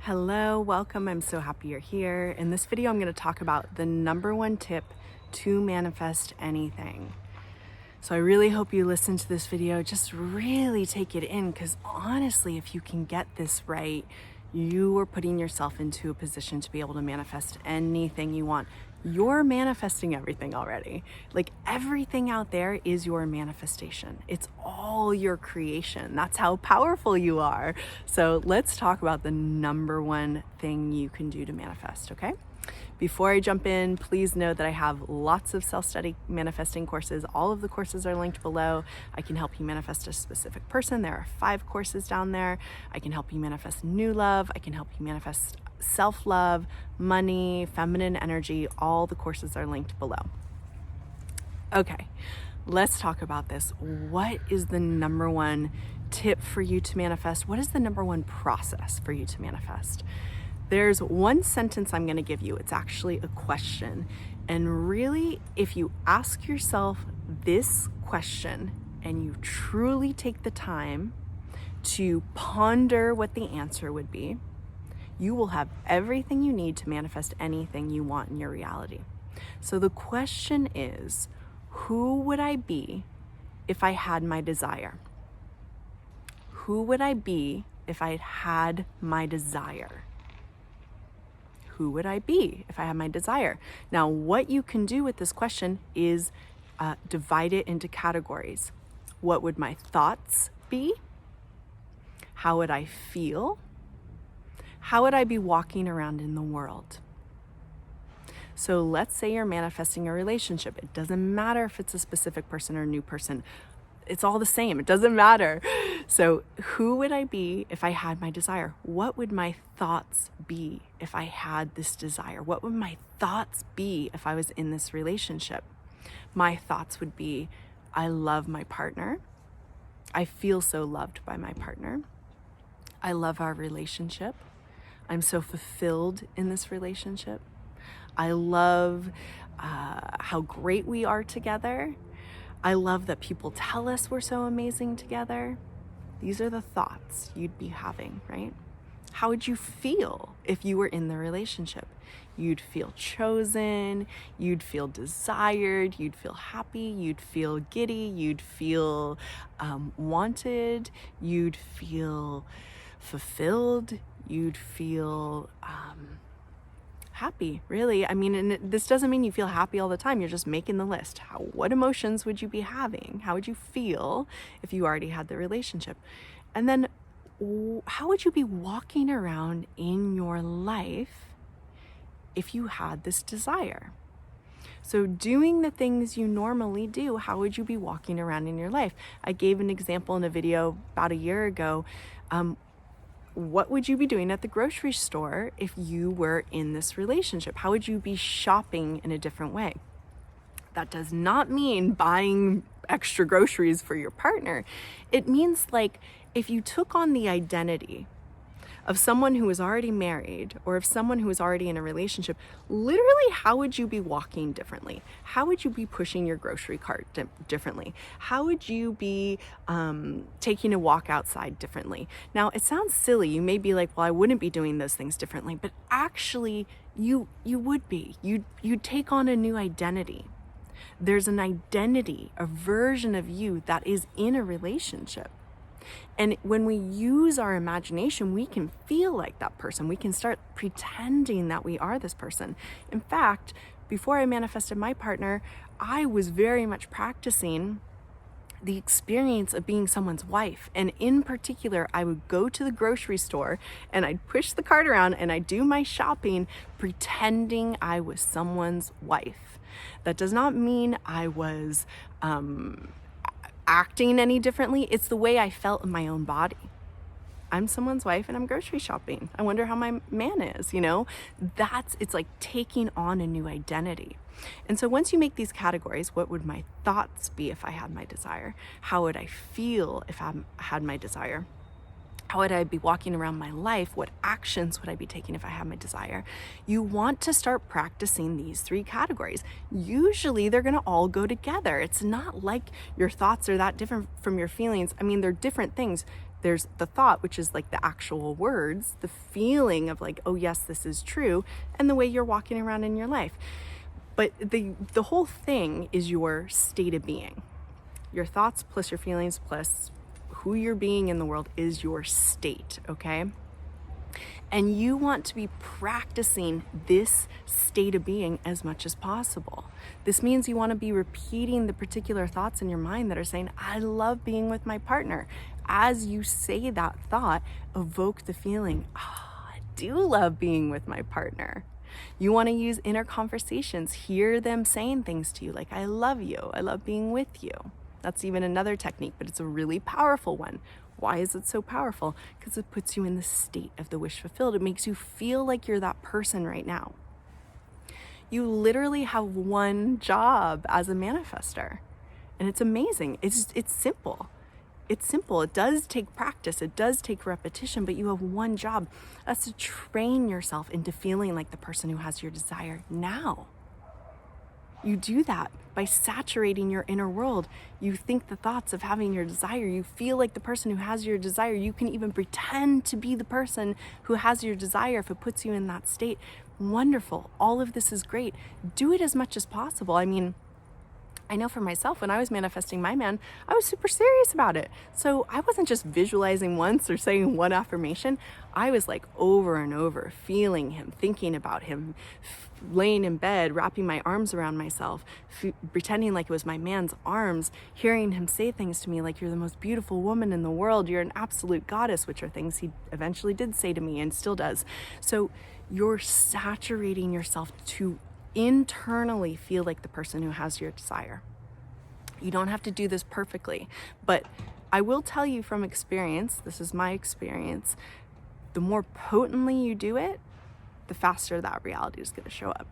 Hello, welcome. I'm so happy you're here. In this video, I'm going to talk about the number one tip to manifest anything. So I really hope you listen to this video. Just really take it in, because honestly, if you can get this right, you are putting yourself into a position to be able to manifest anything you want. You're manifesting everything already. Like, everything out there is your manifestation. It's all your creation. That's how powerful you are. So let's talk about the number one thing you can do to manifest, okay? Before I jump in, please know that I have lots of self-study manifesting courses. All of the courses are linked below. I can help you manifest a specific person. There are 5 courses down there. I can help you manifest new love. I can help you manifest self-love, money, feminine energy. All the courses are linked below. Okay, let's talk about this. What is the number one tip for you to manifest? What is the number one process for you to manifest? There's one sentence I'm going to give you. It's actually a question. And really, if you ask yourself this question and you truly take the time to ponder what the answer would be, you will have everything you need to manifest anything you want in your reality. So the question is, who would I be if I had my desire? Who would I be if I had my desire? Who would I be if I had my desire? Now, what you can do with this question is divide it into categories. What would my thoughts be? How would I feel? How would I be walking around in the world? So let's say you're manifesting a relationship. It doesn't matter if it's a specific person or a new person. It's all the same. It doesn't matter. So who would I be if I had my desire? What would my thoughts be if I had this desire? What would my thoughts be if I was in this relationship? My thoughts would be, I love my partner. I feel so loved by my partner. I love our relationship. I'm so fulfilled in this relationship. I love how great we are together. I love that people tell us we're so amazing together. These are the thoughts you'd be having, right? How would you feel if you were in the relationship? You'd feel chosen, you'd feel desired, you'd feel happy, you'd feel giddy, you'd feel wanted, you'd feel fulfilled, you'd feel happy, really. I mean, and this doesn't mean you feel happy all the time. You're just making the list. What emotions would you be having? How would you feel if you already had the relationship? And then how would you be walking around in your life if you had this desire? So doing the things you normally do, how would you be walking around in your life? I gave an example in a video about a year ago. What would you be doing at the grocery store if you were in this relationship? How would you be shopping in a different way? That does not mean buying extra groceries for your partner. It means, like, if you took on the identity of someone who is already married or of someone who is already in a relationship, literally, how would you be walking differently? How would you be pushing your grocery cart differently? How would you be taking a walk outside differently? Now, it sounds silly. You may be like, well, I wouldn't be doing those things differently, but actually you would be. You'd take on a new identity. There's an identity, a version of you that is in a relationship. And when we use our imagination, we can feel like that person. We can start pretending that we are this person. In fact, before I manifested my partner, I was very much practicing the experience of being someone's wife. And in particular, I would go to the grocery store and I'd push the cart around and I'd do my shopping pretending I was someone's wife. That does not mean I was acting any differently. It's the way I felt in my own body. I'm someone's wife and I'm grocery shopping. I wonder how my man is, you know? It's like taking on a new identity. And so once you make these categories, what would my thoughts be if I had my desire? How would I feel if I had my desire? How would I be walking around my life? What actions would I be taking if I had my desire? You want to start practicing these 3 categories. Usually they're going to all go together. It's not like your thoughts are that different from your feelings. I mean, they're different things. There's the thought, which is like the actual words, the feeling of like, oh yes, this is true, and the way you're walking around in your life. But the whole thing is your state of being. Your thoughts plus your feelings plus who you're being in the world is your state, okay? And you want to be practicing this state of being as much as possible. This means you want to be repeating the particular thoughts in your mind that are saying, I love being with my partner. As you say that thought, evoke the feeling, I do love being with my partner. You want to use inner conversations, hear them saying things to you like, I love you, I love being with you. That's even another technique, but it's a really powerful one. Why is it so powerful? Because it puts you in the state of the wish fulfilled. It makes you feel like you're that person right now. You literally have one job as a manifester, and it's amazing. It's simple. It's simple. It does take practice. It does take repetition, but you have one job. That's to train yourself into feeling like the person who has your desire now. You do that by saturating your inner world. You think the thoughts of having your desire. You feel like the person who has your desire. You can even pretend to be the person who has your desire if it puts you in that state. Wonderful. All of this is great. Do it as much as possible. I mean, I know for myself, when I was manifesting my man, I was super serious about it. So I wasn't just visualizing once or saying one affirmation. I was like over and over feeling him, thinking about him, laying in bed, wrapping my arms around myself, pretending like it was my man's arms, hearing him say things to me like, you're the most beautiful woman in the world, you're an absolute goddess, which are things he eventually did say to me and still does. So you're saturating yourself to internally feel like the person who has your desire. You don't have to do this perfectly, but I will tell you from experience, this is my experience, the more potently you do it, the faster that reality is going to show up.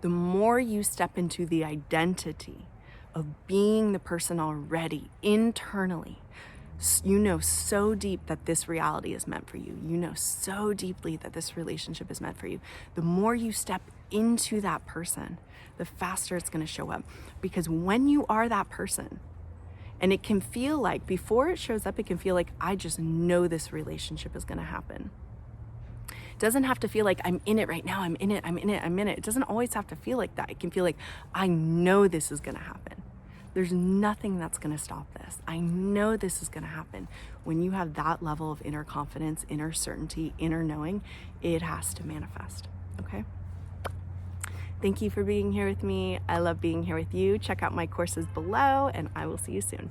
The more you step into the identity of being the person already internally, you know so deep that this reality is meant for you. You know so deeply that this relationship is meant for you. The more you step into that person, the faster it's going to show up. Because when you are that person, and it can feel like, before it shows up, it can feel like, I just know this relationship is going to happen. It doesn't have to feel like I'm in it right now. I'm in it. It doesn't always have to feel like that. It can feel like, I know this is going to happen. There's nothing that's going to stop this. I know this is going to happen. When you have that level of inner confidence, inner certainty, inner knowing, it has to manifest. Okay? Thank you for being here with me. I love being here with you. Check out my courses below, and I will see you soon.